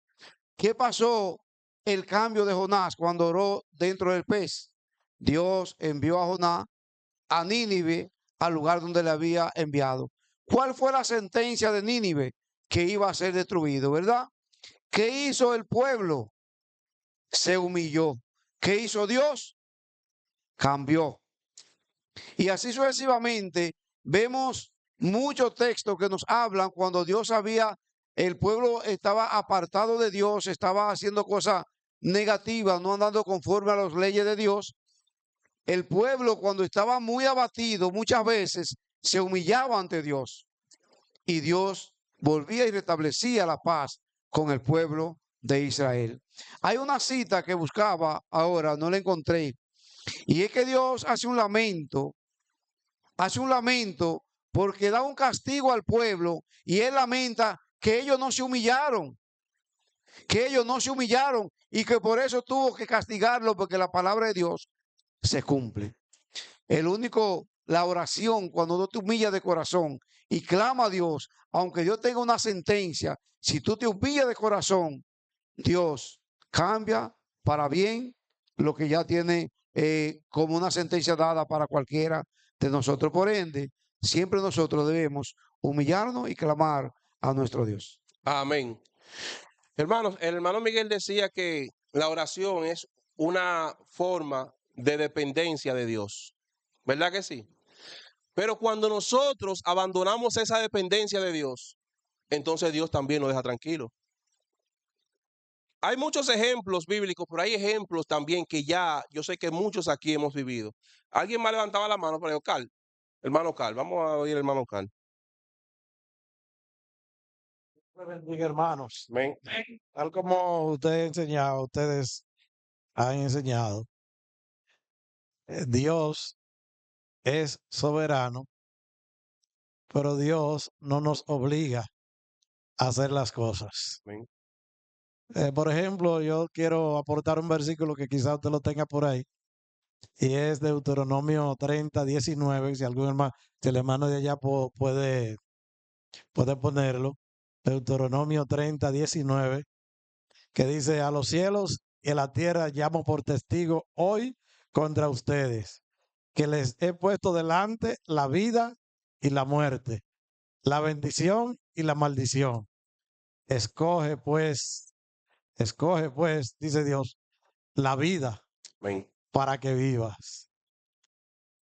¿Qué pasó el cambio de Jonás cuando oró dentro del pez? Dios envió a Jonás a Nínive, al lugar donde le había enviado. ¿Cuál fue la sentencia de Nínive? Que iba a ser destruido, ¿verdad? ¿Qué hizo el pueblo? Se humilló. ¿Qué hizo Dios? Cambió. Y así sucesivamente vemos muchos textos que nos hablan cuando Dios había, el pueblo estaba apartado de Dios, estaba haciendo cosas negativas, no andando conforme a las leyes de Dios. El pueblo cuando estaba muy abatido muchas veces se humillaba ante Dios y Dios volvía y restablecía la paz con el pueblo de Israel. Hay una cita que buscaba ahora, no la encontré, y es que Dios hace un lamento porque da un castigo al pueblo y él lamenta que ellos no se humillaron, y que por eso tuvo que castigarlo porque la palabra de Dios se cumple. La oración, cuando tú te humillas de corazón y clama a Dios, aunque Dios tenga una sentencia, si tú te humillas de corazón, Dios cambia para bien lo que ya tiene como una sentencia dada para cualquiera de nosotros. Por ende, siempre nosotros debemos humillarnos y clamar a nuestro Dios. Amén. Hermanos, el hermano Miguel decía que la oración es una forma de dependencia de Dios. ¿Verdad que sí? Pero cuando nosotros abandonamos esa dependencia de Dios, entonces Dios también nos deja tranquilos. Hay muchos ejemplos bíblicos, pero hay ejemplos también que ya yo sé que muchos aquí hemos vivido. Alguien más levantaba la mano, pero Carl, hermano Carl, vamos a oír hermano Carl. Bendiga, hermanos. Amén. Tal como ustedes han enseñado, Dios es soberano, pero Dios no nos obliga a hacer las cosas. Amén. Por ejemplo, yo quiero aportar un versículo que quizás usted lo tenga por ahí, y es Deuteronomio 30:19. Si si el hermano de allá puede ponerlo. Deuteronomio 30:19, que dice: a los cielos y a la tierra llamo por testigo hoy contra ustedes, que les he puesto delante la vida y la muerte, la bendición y la maldición. Escoge pues, dice Dios, la vida Amén. para que vivas,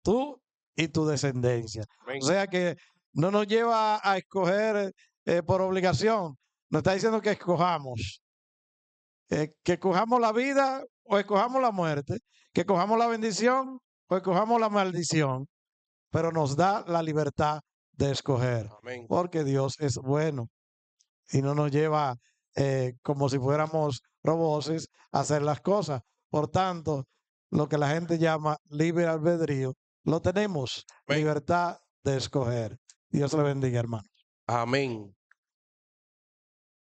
tú y tu descendencia. Amén. O sea que no nos lleva a escoger por obligación, nos está diciendo que escojamos. Que cojamos la vida o escojamos la muerte, que cojamos la bendición o escojamos la maldición, pero nos da la libertad de escoger, Amén. porque Dios es bueno y no nos lleva como si fuéramos robots a hacer las cosas. Por tanto, lo que la gente llama libre albedrío, lo tenemos, Amén. libertad de escoger. Dios le bendiga, hermano. Amén.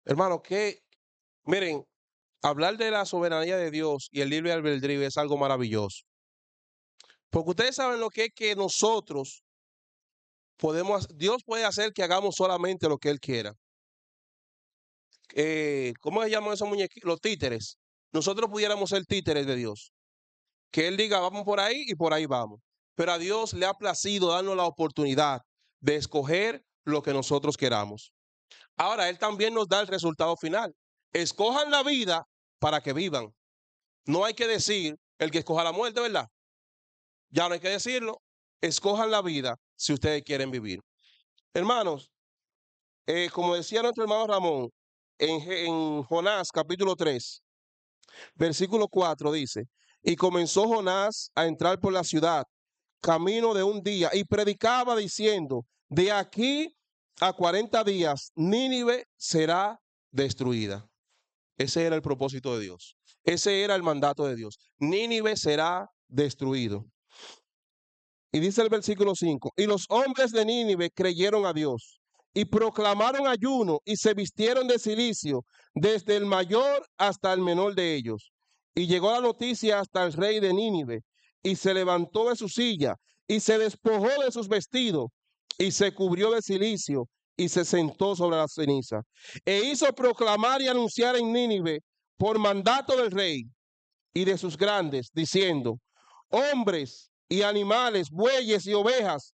Hermano, miren, hablar de la soberanía de Dios y el libre albedrío es algo maravilloso. Porque ustedes saben lo que es que nosotros Dios puede hacer que hagamos solamente lo que Él quiera. ¿Cómo se llaman esos muñequitos? Los títeres. Nosotros pudiéramos ser títeres de Dios. que Él diga, vamos por ahí y por ahí vamos. Pero a Dios le ha placido darnos la oportunidad de escoger lo que nosotros queramos. Ahora, Él también nos da el resultado final. Escojan la vida para que vivan. No hay que decir el que escoja la muerte, ¿verdad? Ya no hay que decirlo. Escojan la vida si ustedes quieren vivir. Hermanos, como decía nuestro hermano Ramón, en Jonás capítulo 3, versículo 4 dice, y comenzó Jonás a entrar por la ciudad, camino de un día, y predicaba diciendo, de aquí a 40 días Nínive será destruida. Ese era el propósito de Dios. Ese era el mandato de Dios. Nínive será destruido. Y dice el versículo 5, y los hombres de Nínive creyeron a Dios y proclamaron ayuno y se vistieron de cilicio, desde el mayor hasta el menor de ellos. Y llegó la noticia hasta el rey de Nínive, y se levantó de su silla y se despojó de sus vestidos y se cubrió de cilicio y se sentó sobre la ceniza. E hizo proclamar y anunciar en Nínive por mandato del rey y de sus grandes, diciendo, hombres y animales, bueyes y ovejas,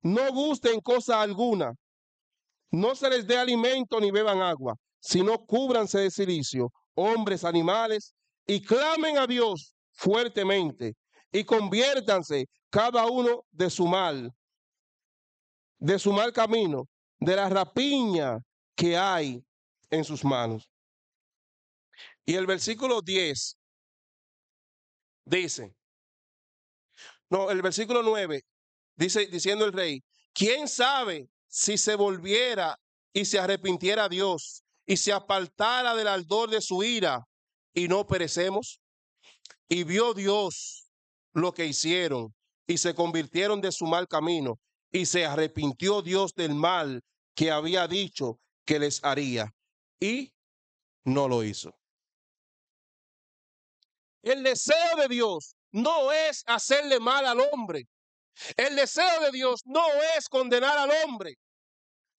no gusten cosa alguna, no se les dé alimento ni beban agua, sino cúbranse de cilicio, hombres, animales, y clamen a Dios fuertemente, y conviértanse cada uno de su mal camino, de la rapiña que hay en sus manos. Y el versículo 10 dice, no, el versículo 9 dice, diciendo el rey, ¿quién sabe si se volviera y se arrepintiera a Dios y se apartara del ardor de su ira y no perecemos? Y vio Dios lo que hicieron y se convirtieron de su mal camino y se arrepintió Dios del mal que había dicho que les haría y no lo hizo. El deseo de Dios no es hacerle mal al hombre. El deseo de Dios no es condenar al hombre.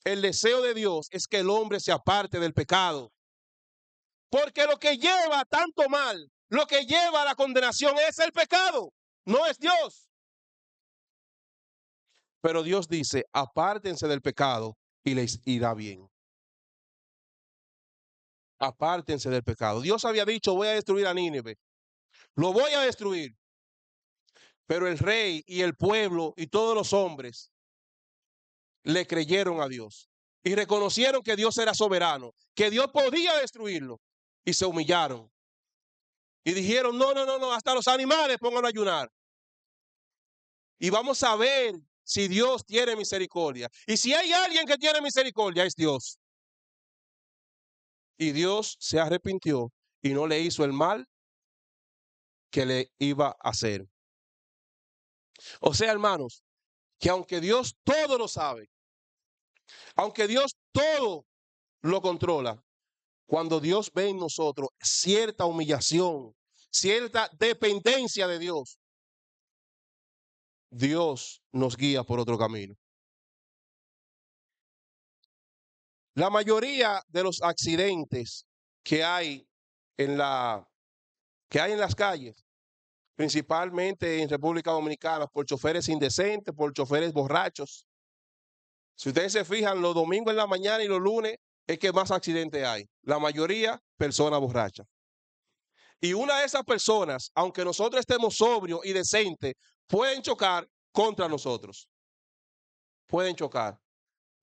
El deseo de Dios es que el hombre se aparte del pecado. Porque lo que lleva a tanto mal, lo que lleva a la condenación es el pecado, no es Dios. Pero Dios dice, apártense del pecado y les irá bien. Apártense del pecado. Dios había dicho, voy a destruir a Nínive. Lo voy a destruir. Pero el rey y el pueblo y todos los hombres le creyeron a Dios y reconocieron que Dios era soberano, que Dios podía destruirlo, y se humillaron y dijeron, no, hasta los animales pongan a ayunar y vamos a ver si Dios tiene misericordia. Y si hay alguien que tiene misericordia es Dios. Y Dios se arrepintió y no le hizo el mal que le iba a hacer. O sea, hermanos, que aunque Dios todo lo sabe, aunque Dios todo lo controla, cuando Dios ve en nosotros cierta humillación, cierta dependencia de Dios, Dios nos guía por otro camino. La mayoría de los accidentes que hay en las calles, principalmente en República Dominicana, por choferes indecentes, por choferes borrachos. Si ustedes se fijan, los domingos en la mañana y los lunes es que más accidentes hay. La mayoría, personas borrachas. Y una de esas personas, aunque nosotros estemos sobrios y decentes, pueden chocar contra nosotros. Pueden chocar.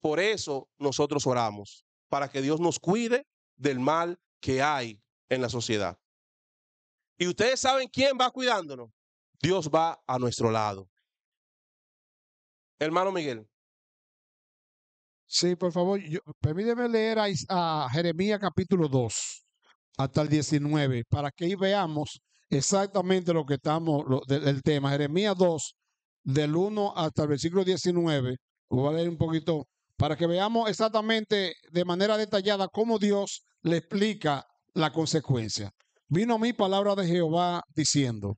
Por eso nosotros oramos, para que Dios nos cuide del mal que hay en la sociedad. Y ustedes saben quién va cuidándonos. Dios va a nuestro lado. Hermano Miguel. Sí, por favor, permíteme leer a Jeremías capítulo 2 hasta el 19, para que ahí veamos exactamente lo que estamos, del tema. Jeremías 2, del 1 hasta el versículo 19, voy a leer un poquito, para que veamos exactamente de manera detallada cómo Dios le explica la consecuencia. Vino a mí palabra de Jehová diciendo,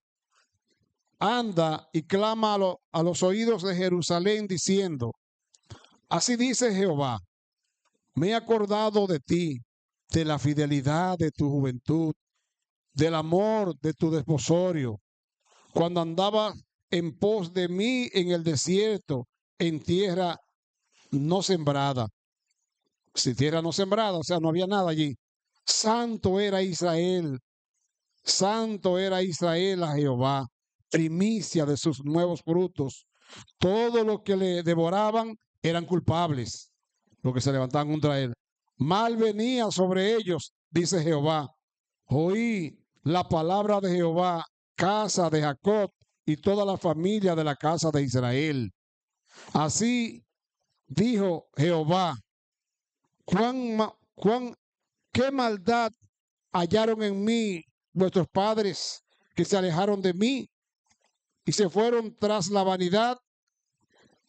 anda y clama a los oídos de Jerusalén diciendo, así dice Jehová, me he acordado de ti, de la fidelidad de tu juventud, del amor de tu desposorio, cuando andaba en pos de mí en el desierto, en tierra no sembrada. Si tierra no sembrada, o sea, no había nada allí. Santo era Israel a Jehová, primicia de sus nuevos frutos. Todo lo que le devoraban eran culpables, los que se levantaban contra él. Mal venía sobre ellos, dice Jehová. Oí la palabra de Jehová, casa de Jacob y toda la familia de la casa de Israel. Así dijo Jehová, ¿qué maldad hallaron en mí vuestros padres que se alejaron de mí y se fueron tras la vanidad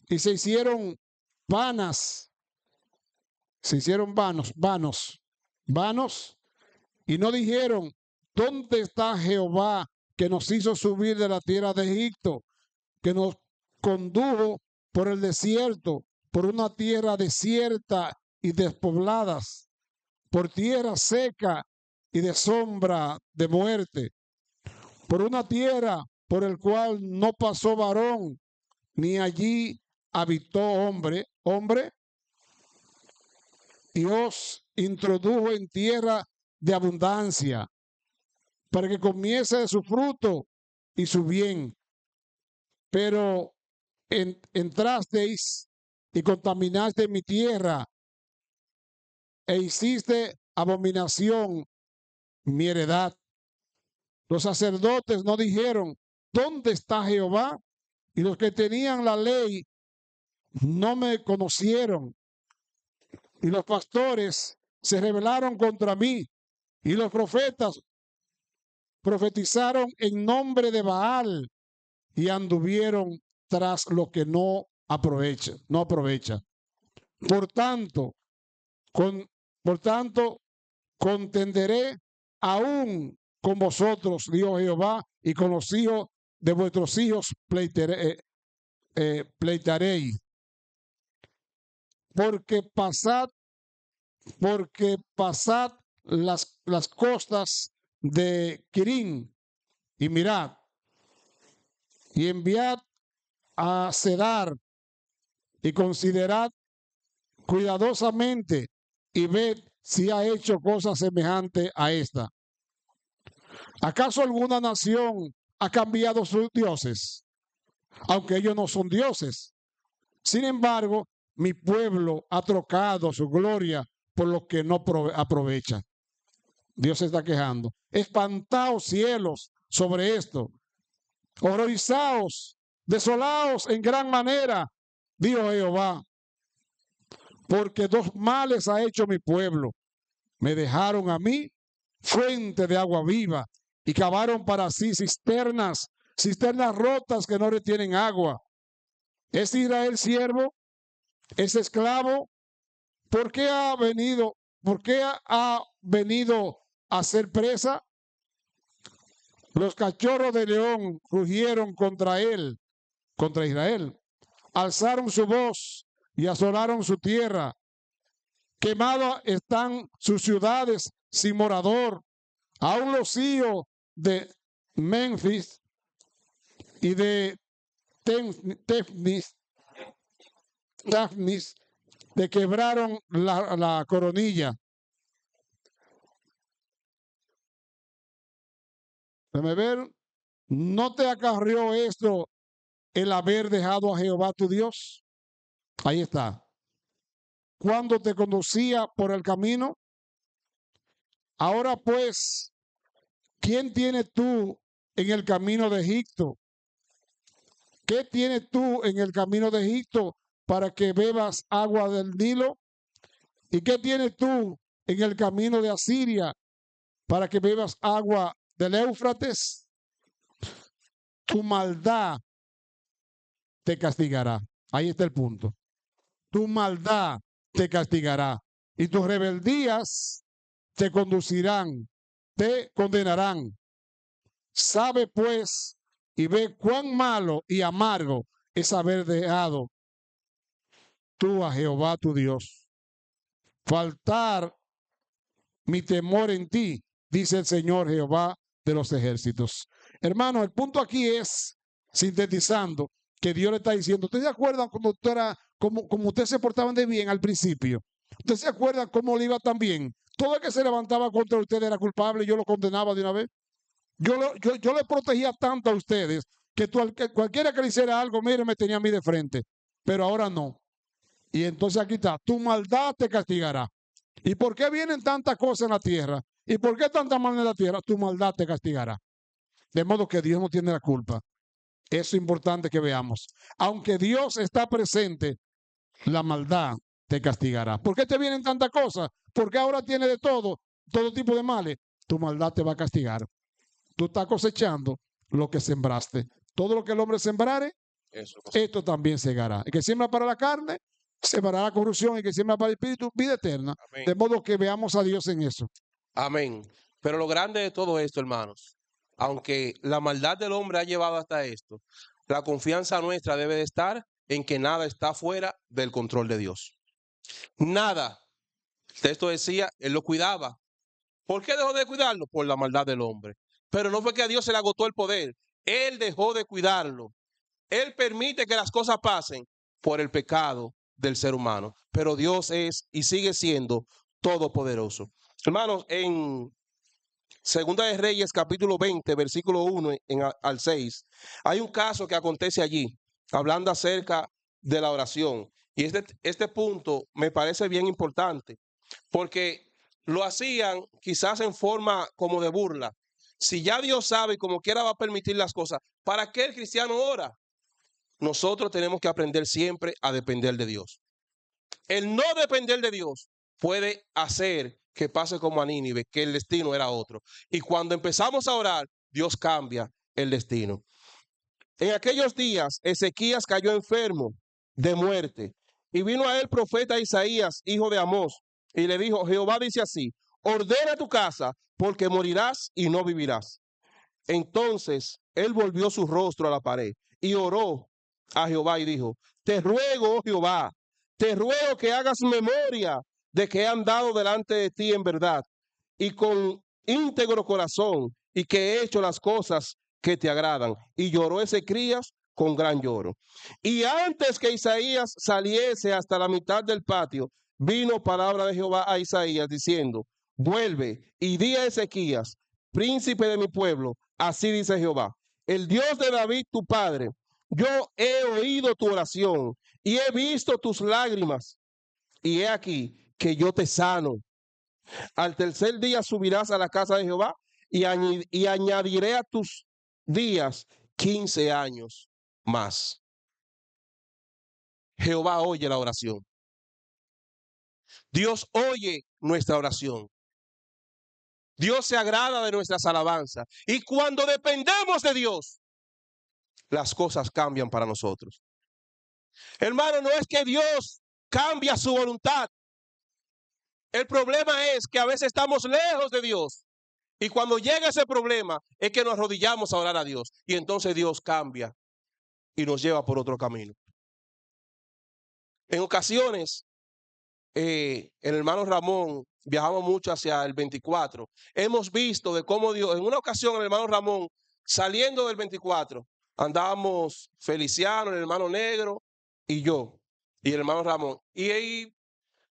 y se hicieron vanos, y no dijeron, ¿dónde está Jehová que nos hizo subir de la tierra de Egipto, que nos condujo por el desierto, por una tierra desierta y despobladas, por tierra seca y de sombra de muerte, por una tierra por el cual no pasó varón, ni allí habitó hombre, y os introdujo en tierra de abundancia, para que comiese de su fruto y su bien. Pero entrasteis y contaminaste mi tierra, e hiciste abominación mi heredad. Los sacerdotes no dijeron, ¿dónde está Jehová? Y los que tenían la ley no me conocieron. Y los pastores se rebelaron contra mí. Y los profetas profetizaron en nombre de Baal y anduvieron tras lo que no aprovecha. Por tanto, contenderé aún con vosotros, dijo Jehová, y con los hijos de vuestros hijos pleitaréis. Porque pasad las costas de Quirín y mirad, y enviad a Cedar y considerad cuidadosamente y ved si ha hecho cosa semejante a esta. ¿Acaso alguna nación ha cambiado sus dioses? Aunque ellos no son dioses. Sin embargo, mi pueblo ha trocado su gloria por lo que no aprovecha. Dios se está quejando. Espantaos cielos sobre esto. Horrorizaos, desolaos en gran manera, dijo Jehová. Porque dos males ha hecho mi pueblo. Me dejaron a mí fuente de agua viva y cavaron para sí cisternas rotas que no retienen agua. ¿Es Israel siervo? ¿Es esclavo? ¿Por qué ha venido a ser presa? Los cachorros de león rugieron contra Israel. Alzaron su voz y asolaron su tierra. Quemadas están sus ciudades sin morador. Aún los hijos de Memphis y de Tafnis le quebraron la coronilla. Déjame ver. ¿No te acarrió esto el haber dejado a Jehová tu Dios? Ahí está. Cuando te conducía por el camino. Ahora pues, ¿quién tienes tú en el camino de Egipto? ¿Qué tienes tú en el camino de Egipto para que bebas agua del Nilo? ¿Y qué tienes tú en el camino de Asiria para que bebas agua del Éufrates? Tu maldad te castigará. Ahí está el punto. Tu maldad te castigará y tus rebeldías te condenarán. Sabe pues y ve cuán malo y amargo es haber dejado tú a Jehová tu Dios. Faltar mi temor en ti, dice el Señor Jehová de los ejércitos. Hermano, el punto aquí es, sintetizando, que Dios le está diciendo, ¿ustedes se acuerdan cuando usted era, como usted se portaban de bien al principio? ¿Ustedes se acuerdan cómo le iba tan bien? Todo el que se levantaba contra usted era culpable, yo lo condenaba de una vez. Yo le protegía tanto a ustedes que cualquiera que le hiciera algo, mire, me tenía a mí de frente. Pero ahora no. Y entonces aquí está, tu maldad te castigará. ¿Y por qué vienen tantas cosas en la tierra? ¿Y por qué tanta maldad en la tierra? Tu maldad te castigará. De modo que Dios no tiene la culpa. Eso es importante que veamos. Aunque Dios está presente, la maldad te castigará. ¿Por qué te vienen tantas cosas? Porque ahora tiene de todo tipo de males. Tu maldad te va a castigar. Tú estás cosechando lo que sembraste. Todo lo que el hombre sembrare, esto también segará. El que siembra para la carne, sembrará corrupción. El que siembra para el espíritu, vida eterna. Amén. De modo que veamos a Dios en eso. Amén. Pero lo grande de todo esto, hermanos, aunque la maldad del hombre ha llevado hasta esto, la confianza nuestra debe de estar en que nada está fuera del control de Dios. Nada. El texto decía, Él lo cuidaba. ¿Por qué dejó de cuidarlo? Por la maldad del hombre. Pero no fue que a Dios se le agotó el poder. Él dejó de cuidarlo. Él permite que las cosas pasen por el pecado del ser humano. Pero Dios es y sigue siendo todopoderoso. Hermanos, en Segunda de Reyes, capítulo 20, versículo 1 al 6, hay un caso que acontece allí, hablando acerca de la oración. Y este punto me parece bien importante, porque lo hacían quizás en forma como de burla. Si ya Dios sabe y como quiera va a permitir las cosas, ¿para qué el cristiano ora? Nosotros tenemos que aprender siempre a depender de Dios. El no depender de Dios puede hacer que pase como a Nínive, que el destino era otro. Y cuando empezamos a orar, Dios cambia el destino. En aquellos días, Ezequías cayó enfermo de muerte y vino a él profeta Isaías, hijo de Amós, y le dijo, Jehová dice así, ordena tu casa porque morirás y no vivirás. Entonces él volvió su rostro a la pared y oró a Jehová y dijo, te ruego, oh Jehová, te ruego que hagas memoria de que he andado delante de ti en verdad y con íntegro corazón y que he hecho las cosas que te agradan. Y lloró Ezequías con gran lloro. Y antes que Isaías saliese hasta la mitad del patio, vino palabra de Jehová a Isaías diciendo, vuelve y di a Ezequías, príncipe de mi pueblo, así dice Jehová, el Dios de David tu padre, yo he oído tu oración y he visto tus lágrimas, y he aquí que yo te sano. Al tercer día subirás a la casa de Jehová y añadiré a tus días 15 años más. Jehová oye la oración. Dios oye nuestra oración. Dios se agrada de nuestras alabanzas. Y cuando dependemos de Dios, las cosas cambian para nosotros. Hermano, no es que Dios cambia su voluntad. El problema es que a veces estamos lejos de Dios. Y cuando llega ese problema es que nos arrodillamos a orar a Dios. Y entonces Dios cambia y nos lleva por otro camino. En ocasiones, el hermano Ramón viajaba mucho hacia el 24. Hemos visto de cómo Dios, en una ocasión el hermano Ramón, saliendo del 24, andábamos Feliciano, el hermano Negro y yo, y el hermano Ramón. Y ahí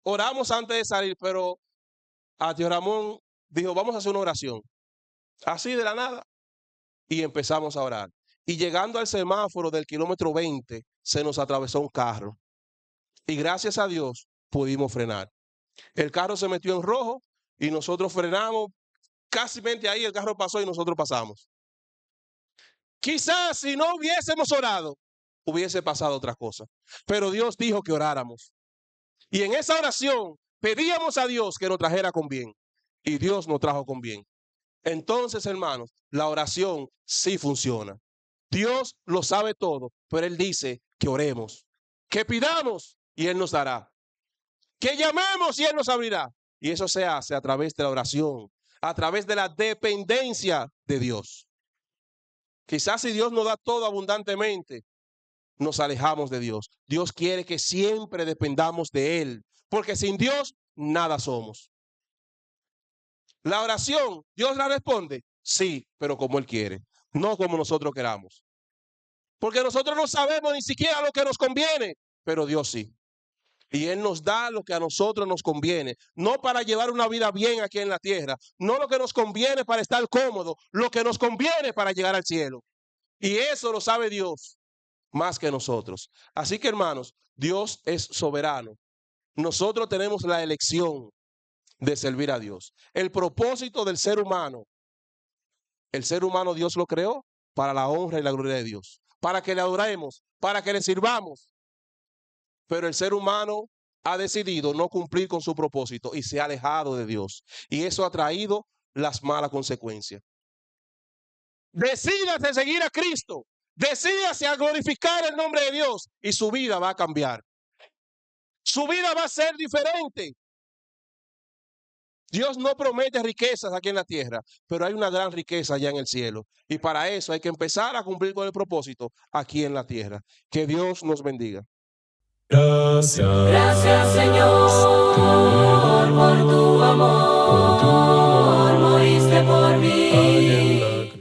oramos antes de salir, pero a tío Ramón dijo, vamos a hacer una oración. Así de la nada. Y empezamos a orar. Y llegando al semáforo del kilómetro 20, se nos atravesó un carro. Y gracias a Dios pudimos frenar. El carro se metió en rojo y nosotros frenamos. Casi ahí el carro pasó y nosotros pasamos. Quizás si no hubiésemos orado, hubiese pasado otra cosa. Pero Dios dijo que oráramos. Y en esa oración pedíamos a Dios que nos trajera con bien. Y Dios nos trajo con bien. Entonces, hermanos, la oración sí funciona. Dios lo sabe todo, pero Él dice que oremos, que pidamos y Él nos dará, que llamemos y Él nos abrirá. Y eso se hace a través de la oración, a través de la dependencia de Dios. Quizás si Dios nos da todo abundantemente, nos alejamos de Dios. Dios quiere que siempre dependamos de Él, porque sin Dios nada somos. La oración, ¿Dios la responde? Sí, pero como Él quiere. no como nosotros queramos. Porque nosotros no sabemos ni siquiera lo que nos conviene, pero Dios sí. Y Él nos da lo que a nosotros nos conviene, no para llevar una vida bien aquí en la tierra, no lo que nos conviene para estar cómodo, lo que nos conviene para llegar al cielo. Y eso lo sabe Dios más que nosotros. Así que, hermanos, Dios es soberano. Nosotros tenemos la elección de servir a Dios. El propósito del ser humano, el ser humano Dios lo creó para la honra y la gloria de Dios, para que le adoremos, para que le sirvamos. Pero el ser humano ha decidido no cumplir con su propósito y se ha alejado de Dios. Y eso ha traído las malas consecuencias. Decídase seguir a Cristo. Decídase a glorificar el nombre de Dios y su vida va a cambiar. Su vida va a ser diferente. Dios no promete riquezas aquí en la tierra, pero hay una gran riqueza allá en el cielo. Y para eso hay que empezar a cumplir con el propósito aquí en la tierra. Que Dios nos bendiga. Gracias, Señor.